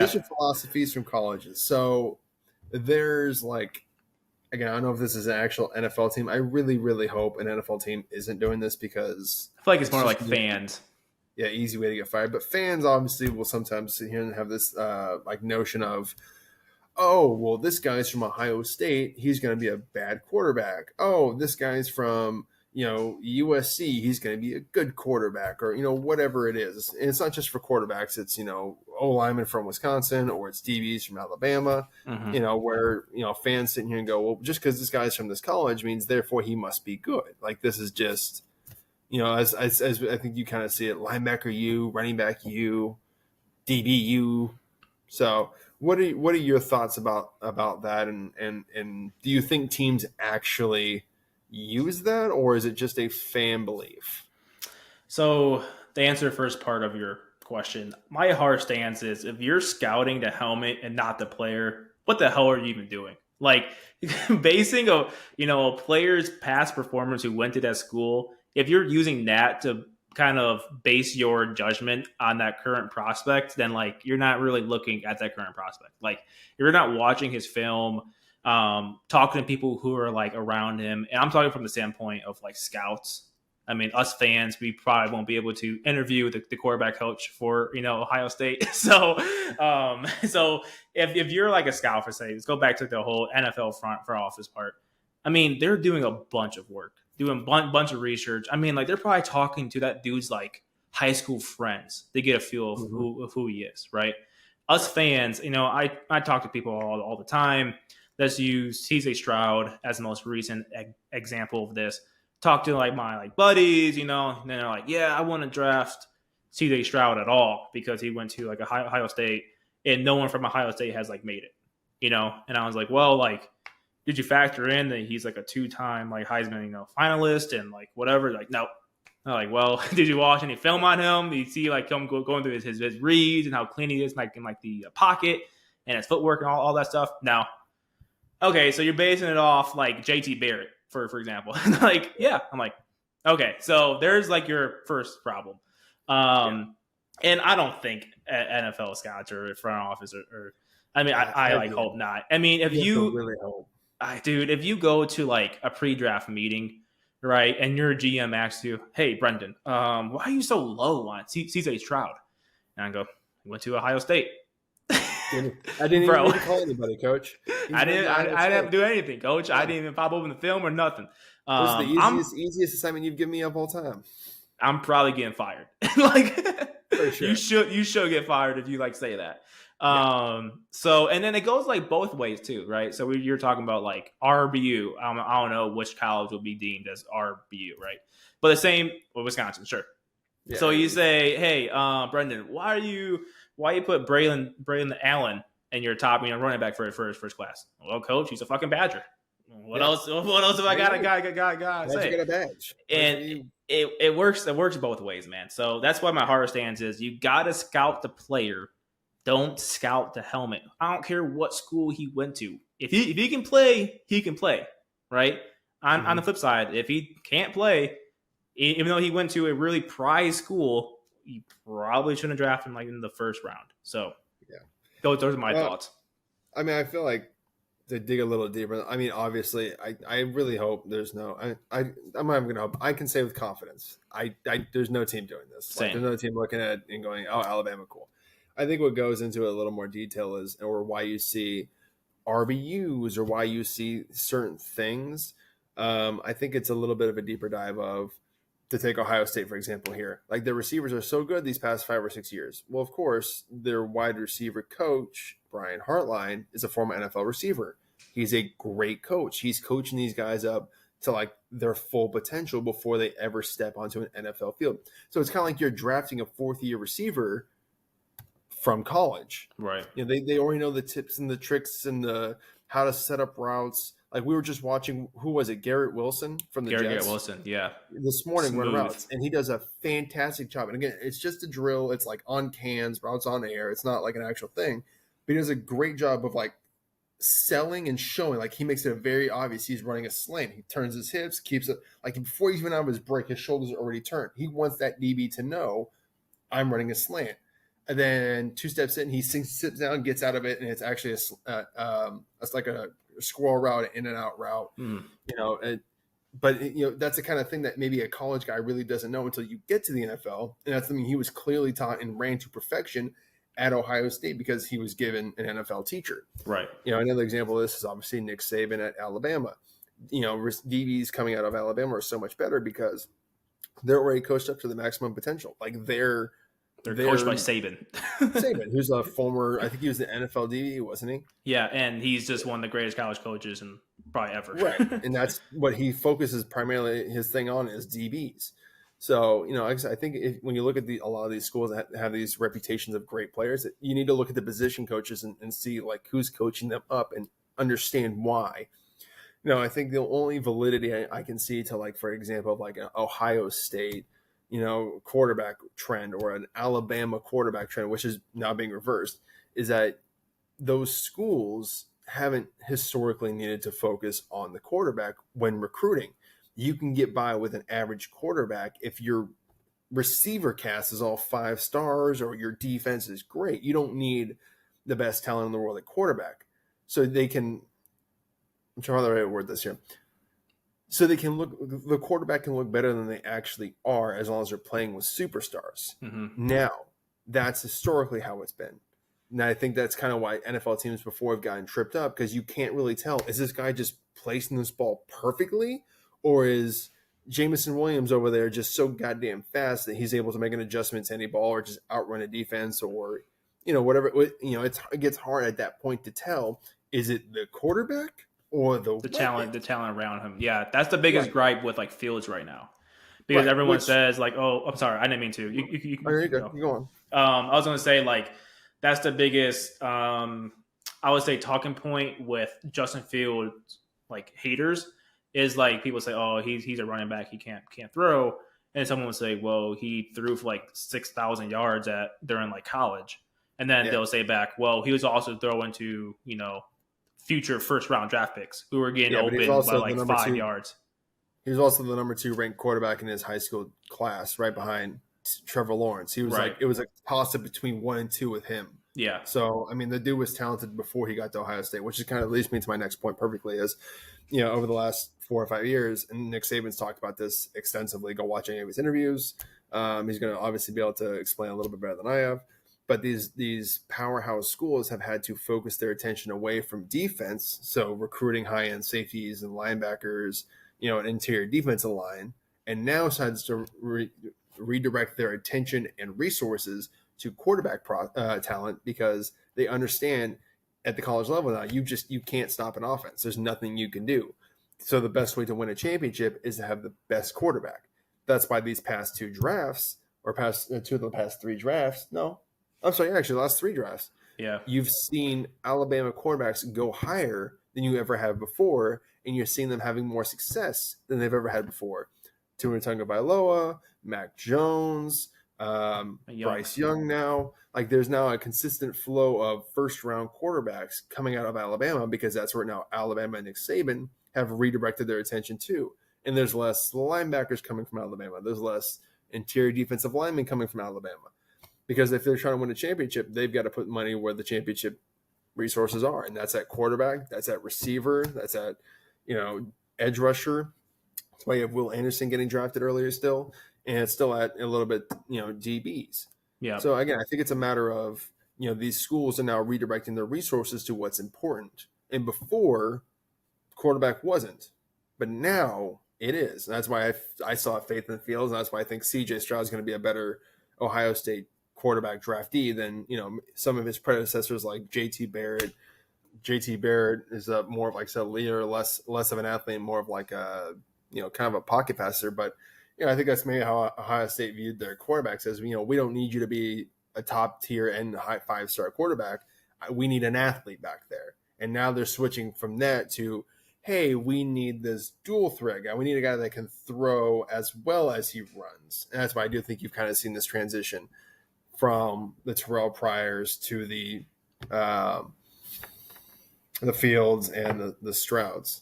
Position philosophies from colleges. So there's like, again, I don't know if this is an actual NFL team. I really, really hope an NFL team isn't doing this because I feel like it's more just like fans. Yeah, easy way to get fired. But fans obviously will sometimes sit here and have this like notion of, oh, well, this guy's from Ohio State. He's going to be a bad quarterback. Oh, this guy's from, USC. He's going to be a good quarterback, or, whatever it is. And it's not just for quarterbacks. It's, O-linemen from Wisconsin, or it's DBs from Alabama, where, fans sit here and go, well, just because this guy's from this college means therefore he must be good. Like, this is just, as I think you kind of see it, linebacker U, running back U, DB U. So what are your thoughts about that? And do you think teams actually use that, or is it just a fan belief? So to answer the first part of your question, my hard stance is if you're scouting the helmet and not the player, what the hell are you even doing? Like basing a player's past performance who went to that school, if you're using that to kind of base your judgment on that current prospect, then like you're not really looking at that current prospect. Like you're not watching his film, talking to people who are like around him. And I'm talking from the standpoint of like scouts. I mean, us fans, we probably won't be able to interview the quarterback coach for, Ohio State. So if you're like a scout for say, let's go back to the whole NFL front office part. I mean, they're doing a bunch of work, doing a bunch of research. I mean, like they're probably talking to that dude's like high school friends to get a feel of who he is, right? Us fans, I talk to people all the time. Let's use CJ Stroud as the most recent example of this. Talk to like my buddies, and they're like, yeah, I want to draft CJ Stroud at all because he went to like Ohio State and no one from Ohio State has like made it, and I was like, well, like, did you factor in that he's like a 2-time like Heisman, finalist and like whatever? Like, no. I'm like, well, did you watch any film on him? Did you see like him going through his reads and how clean he is like in like the pocket and his footwork and all that stuff? No. Okay, so you're basing it off like JT Barrett, for example. Like, yeah. I'm like, okay, so there's like your first problem. And I don't think NFL scouts or front office or I mean, I like hope not. I mean, if you really hope. Dude, if you go to like a pre-draft meeting, right, and your GM asks you, "Hey, Brendan, why are you so low on CJ Stroud?" And I go, "He went to Ohio State." I didn't even need to call anybody, Coach. I didn't have to do anything, Coach. I didn't even pop open the film or nothing. This is the easiest assignment you've given me of all time. I'm probably getting fired. Like, for sure. you should get fired if you like say that. So, and then it goes like both ways too, right? So you're talking about like RBU. I don't know which college will be deemed as RBU, right? But the same with Wisconsin, sure. Yeah, so you say, hey, Brendan, why you put Braylon Allen in your top, running back for his first class? Well, Coach, he's a fucking Badger. What else? What else have I got to say? Get a badge. And it works. It works both ways, man. So that's why my hard stance is you got to scout the player. Don't scout the helmet. I don't care what school he went to. If he can play, he can play, right? On the flip side, if he can't play, even though he went to a really prized school, you probably shouldn't have drafted him like in the first round. So, yeah, those are my thoughts. I mean, I feel like to dig a little deeper. I mean, obviously, I really hope there's no. I'm not even gonna hope. I can say with confidence, there's no team doing this. Like, there's no team looking at it and going, "Oh, Alabama, cool." I think what goes into it a little more detail is, or why you see RBUs or why you see certain things. I think it's a little bit of a deeper dive of, to take Ohio State, for example, here. Like, their receivers are so good these past 5 or 6 years. Well, of course, their wide receiver coach, Brian Hartline, is a former NFL receiver. He's a great coach. He's coaching these guys up to like their full potential before they ever step onto an NFL field. So it's kind of like you're drafting a 4th-year receiver from college, right? They already know the tips and the tricks and the how to set up routes. Like, we were just watching, who was it? Garrett Wilson from the Jets. Garrett Wilson, yeah. This morning, run routes, and he does a fantastic job. And again, it's just a drill. It's like on cans, routes on air. It's not like an actual thing, but he does a great job of like selling and showing. Like, he makes it very obvious he's running a slant. He turns his hips, keeps it like before he's even out of his break, his shoulders are already turned. He wants that DB to know I'm running a slant. and then 2 steps in, he sits down, gets out of it, and it's actually it's like a squirrel route, an in and out route, you know. But you know, that's the kind of thing that maybe a college guy really doesn't know until you get to the NFL, and that's something he was clearly taught and ran to perfection at Ohio State because he was given an NFL teacher. Right. You know, another example of this is obviously Nick Saban at Alabama. You know, DBs coming out of Alabama are so much better because they're already coached up to the maximum potential. Like they're coached by Saban. Saban, who's a former, I think he was the NFL DB, wasn't he? Yeah, and he's just one of the greatest college coaches in probably ever. Right, and that's what he focuses primarily his thing on is DBs. So, you know, I think when you look at a lot of these schools that have these reputations of great players, you need to look at the position coaches and see like who's coaching them up and understand why. You know, I think the only validity I can see to, like, for example, like an Ohio State, you know, quarterback trend or an Alabama quarterback trend, which is now being reversed, is that those schools haven't historically needed to focus on the quarterback when recruiting. You can get by with an average quarterback if your receiver cast is all 5 stars or your defense is great. You don't need the best talent in the world at quarterback. So they can, I'm trying to word this here. So the quarterback can look better than they actually are as long as they're playing with superstars. Mm-hmm. Now, that's historically how it's been. And I think that's kind of why NFL teams before have gotten tripped up, because you can't really tell, is this guy just placing this ball perfectly, or is Jamison Williams over there just so goddamn fast that he's able to make an adjustment to any ball or just outrun a defense, or, you know, whatever. You know, it gets hard at that point to tell, is it the quarterback or the talent around him? Yeah, that's the biggest gripe with like Fields right now, because everyone says like, "Oh, I'm sorry, I didn't mean to." You go on. I was going to say like that's the biggest, I would say, talking point with Justin Fields, like haters, is like people say, "Oh, he's a running back, he can't throw," and someone would say, "Well, he threw for like 6,000 yards during like college," and then they'll say back, "Well, he was also throwing to, you know, future first round draft picks who were getting open by like 5 yards." He was also the number 2 ranked quarterback in his high school class, right behind Trevor Lawrence. He was like, it was a toss up between 1 and 2 with him. Yeah. So, I mean, the dude was talented before he got to Ohio State, which is kind of leads me to my next point perfectly, is, you know, over the last 4 or 5 years, and Nick Saban's talked about this extensively. Go watch any of his interviews. He's going to obviously be able to explain a little bit better than I have. But these powerhouse schools have had to focus their attention away from defense, so recruiting high-end safeties and linebackers, you know, an interior defensive line, and now decides to redirect their attention and resources to quarterback talent, because they understand at the college level now you can't stop an offense. There's nothing you can do. So the best way to win a championship is to have the best quarterback. That's why these past 2 drafts, or two of the past 3 drafts, no, I'm sorry, actually the last 3 drafts, you've seen Alabama quarterbacks go higher than you ever have before, and you're seeing them having more success than they've ever had before. Tua Tagovailoa, Mac Jones, Bryce Young now. Like, there's now a consistent flow of first-round quarterbacks coming out of Alabama, because that's where now Alabama and Nick Saban have redirected their attention to. And there's less linebackers coming from Alabama. There's less interior defensive linemen coming from Alabama. Because if they're trying to win a championship, they've got to put money where the championship resources are. And that's at quarterback, that's at receiver, that's at, you know, edge rusher. That's why you have Will Anderson getting drafted earlier still. And it's still at a little bit, you know, DBs. Yeah. So again, I think it's a matter of, you know, these schools are now redirecting their resources to what's important. And before, quarterback wasn't. But now it is. And that's why I saw faith in the Fields. And that's why I think CJ Stroud is going to be a better Ohio State quarterback draftee than, you know, some of his predecessors like JT Barrett. JT Barrett is more of like a leader, less of an athlete, more of like a, you know, kind of a pocket passer. But, you know, I think that's maybe how Ohio State viewed their quarterbacks as, you know, we don't need you to be a top tier and high 5-star quarterback. We need an athlete back there. And now they're switching from that to, hey, we need this dual threat guy. We need a guy that can throw as well as he runs. And that's why I do think you've kind of seen this transition from the Terrell Pryors to the Fields and the Strouds.